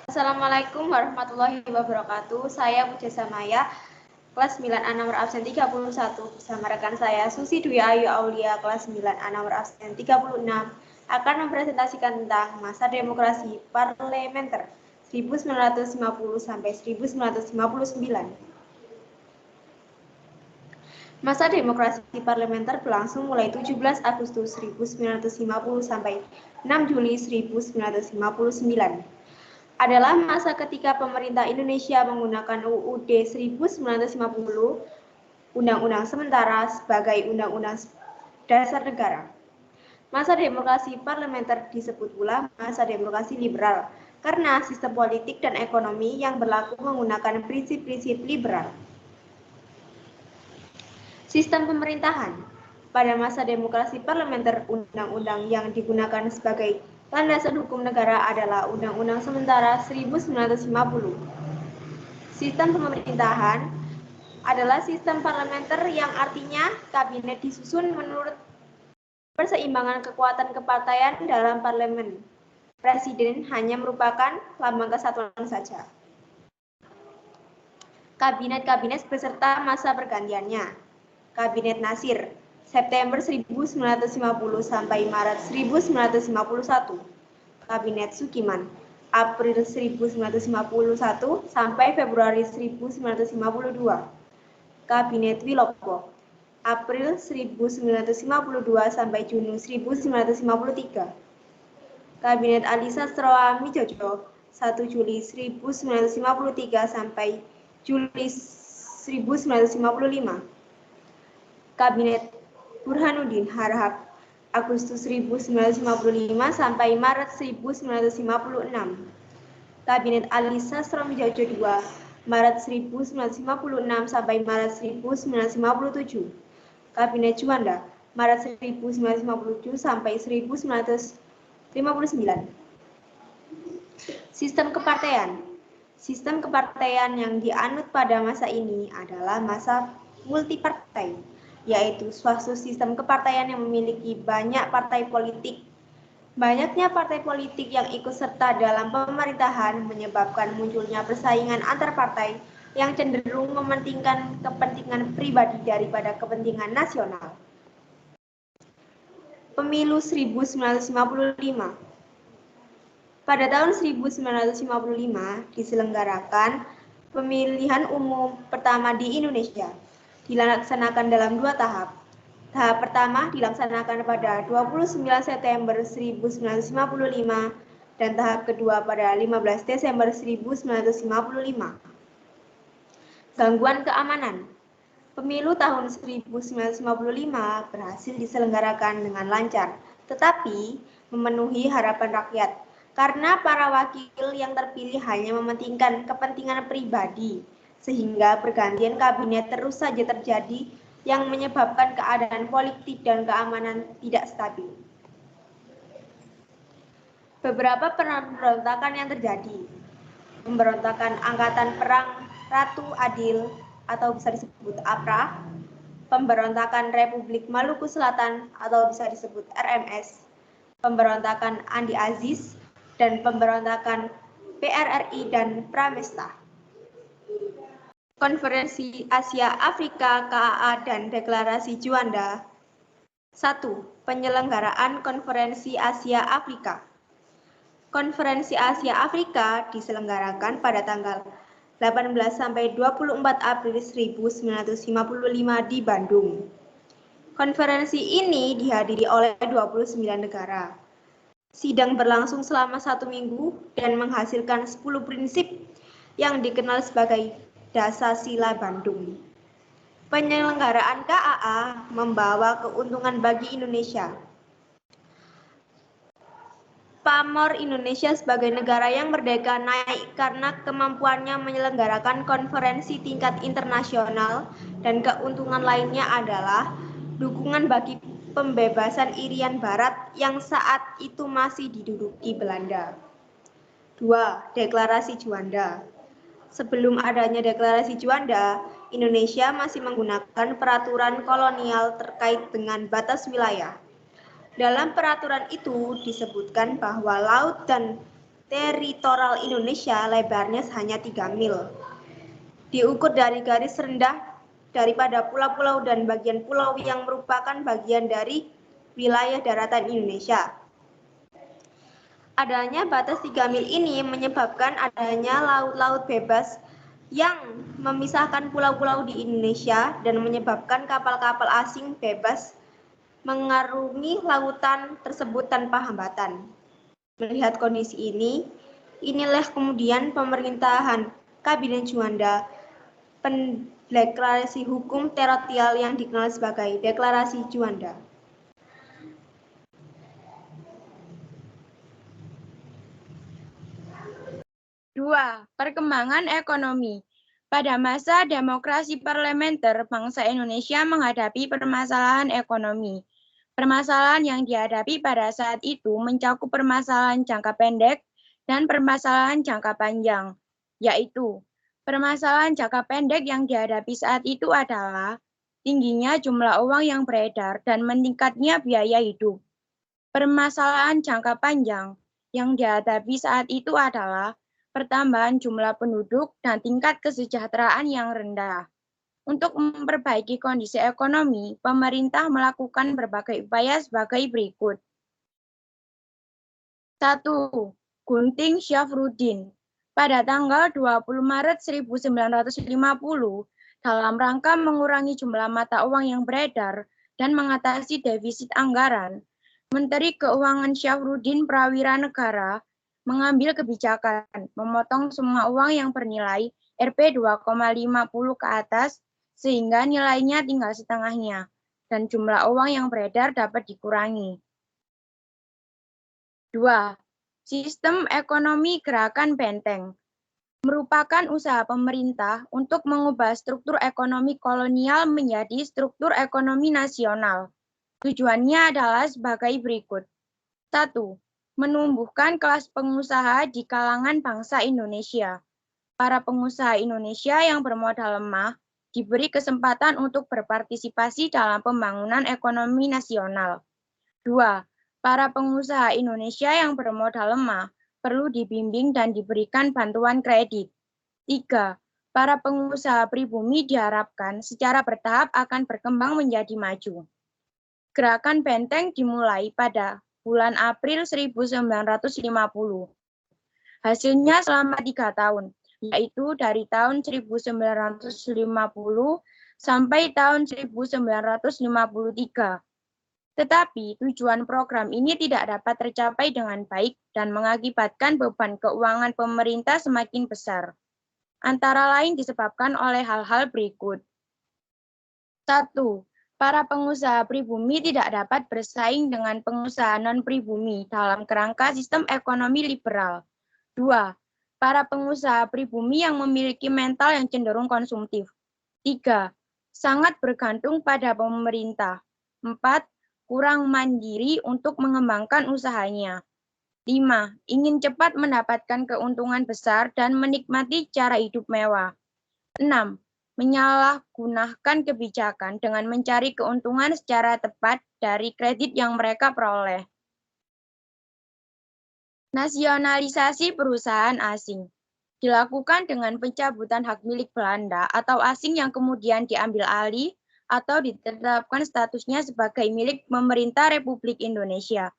Assalamualaikum warahmatullahi wabarakatuh. Saya Puja Samaya, kelas 9A nomor absen 31 bersama rekan saya Susi Dwi Ayu Aulia, kelas 9A nomor absen 36 akan mempresentasikan tentang masa demokrasi parlementer 1950 sampai 1959. Masa demokrasi parlementer berlangsung mulai 17 Agustus 1950 sampai 6 Juli 1959. Adalah masa ketika pemerintah Indonesia menggunakan UUD 1950, Undang-Undang Sementara sebagai Undang-Undang Dasar Negara. Masa demokrasi parlementer disebut pula masa demokrasi liberal, karena sistem politik dan ekonomi yang berlaku menggunakan prinsip-prinsip liberal. Sistem pemerintahan. Pada masa demokrasi parlementer, undang-undang yang digunakan sebagai landasan hukum negara adalah Undang-Undang Sementara 1950. Sistem pemerintahan adalah sistem parlementer yang artinya kabinet disusun menurut perseimbangan kekuatan kepartaian dalam parlemen. Presiden hanya merupakan lambang kesatuan saja. Kabinet-kabinet beserta masa pergantiannya. Kabinet Nasir, September 1950 sampai Maret 1951. Kabinet Sukiman, April 1951 sampai Februari 1952. Kabinet Wilopo, April 1952 sampai Juni 1953. Kabinet Ali Sastroamidjojo, 1 Juli 1953 sampai Juli 1955. Kabinet Burhanuddin Harahap, Agustus 1955 sampai Maret 1956. Kabinet Ali Sastroamidjojo II, Maret 1956 sampai Maret 1957. Kabinet Juanda, Maret 1957 sampai 1959. Sistem kepartaian. Sistem kepartaian yang dianut pada masa ini adalah masa multipartai, yaitu suatu sistem kepartaian yang memiliki banyak partai politik. Banyaknya partai politik yang ikut serta dalam pemerintahan menyebabkan munculnya persaingan antar partai yang cenderung mementingkan kepentingan pribadi daripada kepentingan nasional. Pemilu 1955. Pada tahun 1955 diselenggarakan pemilihan umum pertama di Indonesia. Dilaksanakan dalam 2 tahap. Tahap pertama dilaksanakan pada 29 September 1955 dan tahap kedua pada 15 Desember 1955. Gangguan keamanan. Pemilu tahun 1955 berhasil diselenggarakan dengan lancar, tetapi memenuhi harapan rakyat karena para wakil yang terpilih hanya mementingkan kepentingan pribadi, sehingga pergantian kabinet terus saja terjadi yang menyebabkan keadaan politik dan keamanan tidak stabil. Beberapa pemberontakan yang terjadi. Pemberontakan Angkatan Perang Ratu Adil atau bisa disebut APRA, pemberontakan Republik Maluku Selatan atau bisa disebut RMS, pemberontakan Andi Aziz, dan pemberontakan PRRI dan Pramesta. Konferensi Asia Afrika KAA dan Deklarasi Juanda. 1. Penyelenggaraan Konferensi Asia Afrika. Konferensi Asia Afrika diselenggarakan pada tanggal 18 sampai 24 April 1955 di Bandung. Konferensi ini dihadiri oleh 29 negara. Sidang berlangsung selama 1 minggu dan menghasilkan 10 prinsip yang dikenal sebagai Dasar-Sila Bandung. Penyelenggaraan KAA membawa keuntungan bagi Indonesia. Pamor Indonesia sebagai negara yang merdeka naik karena kemampuannya menyelenggarakan konferensi tingkat internasional, dan keuntungan lainnya adalah dukungan bagi pembebasan Irian Barat yang saat itu masih diduduki Belanda. 2. Deklarasi Juanda. Sebelum adanya Deklarasi Juanda, Indonesia masih menggunakan peraturan kolonial terkait dengan batas wilayah. Dalam peraturan itu disebutkan bahwa laut dan teritorial Indonesia lebarnya hanya 3 mil. Diukur dari garis rendah daripada pulau-pulau dan bagian pulau yang merupakan bagian dari wilayah daratan Indonesia. Adanya batas 3 mil ini menyebabkan adanya laut-laut bebas yang memisahkan pulau-pulau di Indonesia dan menyebabkan kapal-kapal asing bebas mengarungi lautan tersebut tanpa hambatan. Melihat kondisi ini, inilah kemudian pemerintahan Kabinet Juanda pendeklarasi hukum teritorial yang dikenal sebagai Deklarasi Juanda. Dua, perkembangan ekonomi. Pada masa demokrasi parlementer, bangsa Indonesia menghadapi permasalahan ekonomi. Permasalahan yang dihadapi pada saat itu mencakup permasalahan jangka pendek dan permasalahan jangka panjang, yaitu permasalahan jangka pendek yang dihadapi saat itu adalah tingginya jumlah uang yang beredar dan meningkatnya biaya hidup. Permasalahan jangka panjang yang dihadapi saat itu adalah pertambahan jumlah penduduk dan tingkat kesejahteraan yang rendah. Untuk memperbaiki kondisi ekonomi, pemerintah melakukan berbagai upaya sebagai berikut. 1. Gunting Syafruddin. Pada tanggal 20 Maret 1950, dalam rangka mengurangi jumlah mata uang yang beredar dan mengatasi defisit anggaran, Menteri Keuangan Syafruddin Prawira Negara mengambil kebijakan memotong semua uang yang bernilai Rp 2,50 ke atas sehingga nilainya tinggal setengahnya dan jumlah uang yang beredar dapat dikurangi. 2. Sistem ekonomi gerakan benteng merupakan usaha pemerintah untuk mengubah struktur ekonomi kolonial menjadi struktur ekonomi nasional. Tujuannya adalah sebagai berikut. 1. Menumbuhkan kelas pengusaha di kalangan bangsa Indonesia. Para pengusaha Indonesia yang bermodal lemah diberi kesempatan untuk berpartisipasi dalam pembangunan ekonomi nasional. 2. Para pengusaha Indonesia yang bermodal lemah perlu dibimbing dan diberikan bantuan kredit. 3. Para pengusaha pribumi diharapkan secara bertahap akan berkembang menjadi maju. Gerakan benteng dimulai pada bulan April 1950. Hasilnya selama 3 tahun, yaitu dari tahun 1950 sampai tahun 1953. Tetapi tujuan program ini tidak dapat tercapai dengan baik dan mengakibatkan beban keuangan pemerintah semakin besar. Antara lain disebabkan oleh hal-hal berikut. 1. Para pengusaha pribumi tidak dapat bersaing dengan pengusaha non-pribumi dalam kerangka sistem ekonomi liberal. 2. Para pengusaha pribumi yang memiliki mental yang cenderung konsumtif. 3. Sangat bergantung pada pemerintah. 4. Kurang mandiri untuk mengembangkan usahanya. 5. Ingin cepat mendapatkan keuntungan besar dan menikmati cara hidup mewah. 6. Menyalahgunakan kebijakan dengan mencari keuntungan secara tepat dari kredit yang mereka peroleh. Nasionalisasi perusahaan asing dilakukan dengan pencabutan hak milik Belanda atau asing yang kemudian diambil alih atau ditetapkan statusnya sebagai milik pemerintah Republik Indonesia.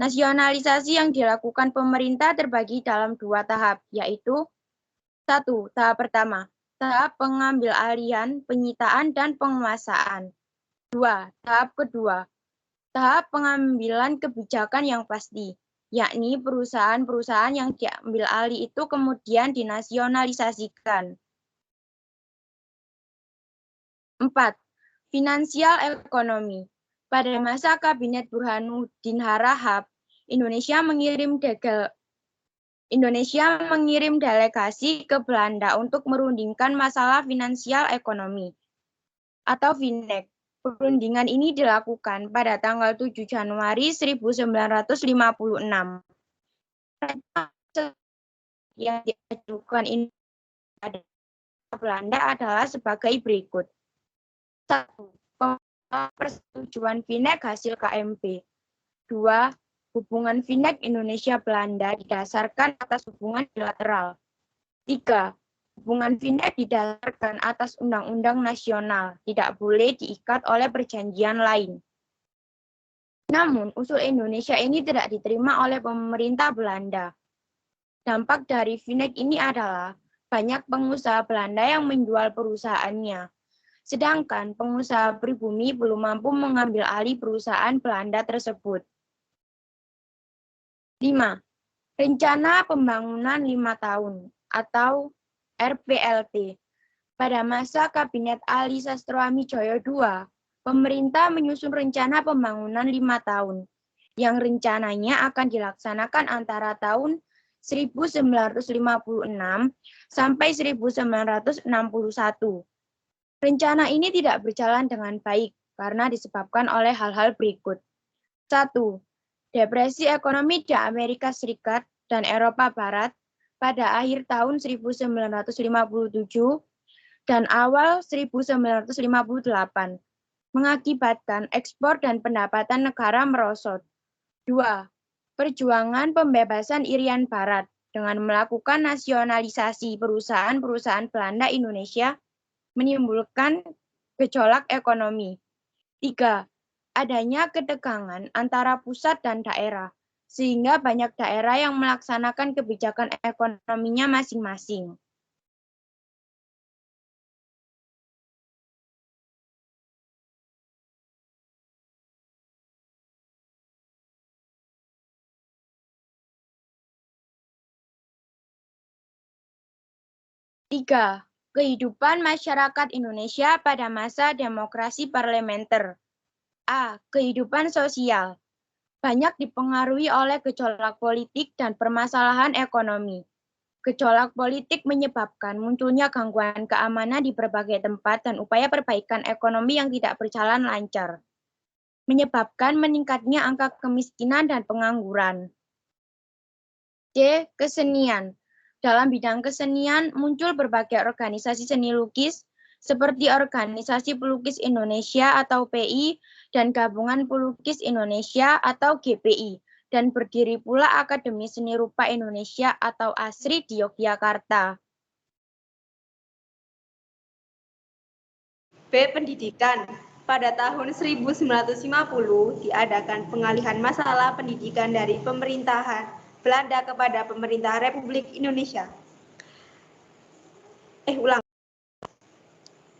Nasionalisasi yang dilakukan pemerintah terbagi dalam 2 tahap, yaitu 1. Tahap pertama, tahap pengambil alihan, penyitaan, dan penguasaan. 2. Tahap kedua, tahap pengambilan kebijakan yang pasti, yakni perusahaan-perusahaan yang diambil alih itu kemudian dinasionalisasikan. 4. Finansial ekonomi. Pada masa Kabinet Burhanuddin Harahap, Indonesia mengirim delegasi ke Belanda untuk merundingkan masalah finansial ekonomi atau FINEK. Perundingan ini dilakukan pada tanggal 7 Januari 1956. Yang diajukan ini pada Belanda adalah sebagai berikut. 1. Persetujuan FINEK hasil KMP. 2. hubungan FINEK Indonesia-Belanda didasarkan atas hubungan bilateral. 3. Hubungan FINEK didasarkan atas undang-undang nasional, tidak boleh diikat oleh perjanjian lain. Namun, usul Indonesia ini tidak diterima oleh pemerintah Belanda. Dampak dari FINEK ini adalah banyak pengusaha Belanda yang menjual perusahaannya, sedangkan pengusaha pribumi belum mampu mengambil alih perusahaan Belanda tersebut. 5. Rencana Pembangunan 5 tahun atau RPLT. Pada masa Kabinet Ali Sastroamidjojo II, pemerintah menyusun rencana pembangunan 5 tahun, yang rencananya akan dilaksanakan antara tahun 1956 sampai 1961. Rencana ini tidak berjalan dengan baik karena disebabkan oleh hal-hal berikut. 1. Depresi ekonomi di Amerika Serikat dan Eropa Barat pada akhir tahun 1957 dan awal 1958 mengakibatkan ekspor dan pendapatan negara merosot. 2. Perjuangan pembebasan Irian Barat dengan melakukan nasionalisasi perusahaan-perusahaan Belanda Indonesia menimbulkan gejolak ekonomi. 3. Adanya ketegangan antara pusat dan daerah, sehingga banyak daerah yang melaksanakan kebijakan ekonominya masing-masing. Tiga, kehidupan masyarakat Indonesia pada masa demokrasi parlementer. A. Kehidupan sosial. Banyak dipengaruhi oleh gejolak politik dan permasalahan ekonomi. Gejolak politik menyebabkan munculnya gangguan keamanan di berbagai tempat dan upaya perbaikan ekonomi yang tidak berjalan lancar, menyebabkan meningkatnya angka kemiskinan dan pengangguran. C. Kesenian. Dalam bidang kesenian muncul berbagai organisasi seni lukis seperti Organisasi Pelukis Indonesia atau PI dan Gabungan Pelukis Indonesia atau GPI, dan berdiri pula Akademi Seni Rupa Indonesia atau ASRI di Yogyakarta. B. Pendidikan. Pada tahun 1950 diadakan pengalihan masalah pendidikan dari pemerintahan Belanda kepada pemerintah Republik Indonesia.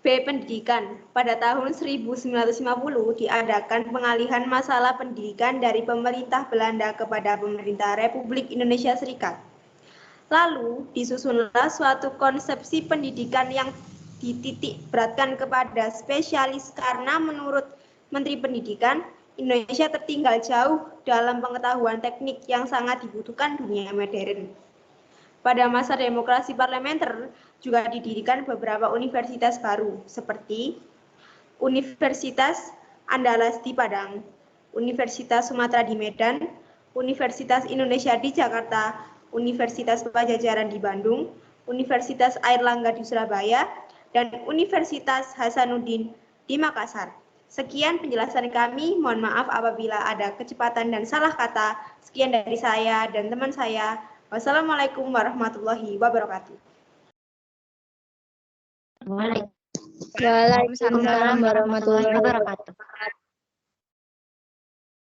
B. Pendidikan. Pada tahun 1950 diadakan pengalihan masalah pendidikan dari pemerintah Belanda kepada pemerintah Republik Indonesia Serikat. Lalu disusunlah suatu konsepsi pendidikan yang dititik beratkan kepada spesialis karena menurut Menteri Pendidikan, Indonesia tertinggal jauh dalam pengetahuan teknik yang sangat dibutuhkan dunia modern. Pada masa demokrasi parlementer juga didirikan beberapa universitas baru seperti Universitas Andalas di Padang, Universitas Sumatera di Medan, Universitas Indonesia di Jakarta, Universitas Pajajaran di Bandung, Universitas Airlangga di Surabaya, dan Universitas Hasanuddin di Makassar. Sekian penjelasan kami, mohon maaf apabila ada kecepatan dan salah kata. Sekian dari saya dan teman saya. Wassalamualaikum warahmatullahi wabarakatuh. Waalaikumsalam warahmatullahi wabarakatuh.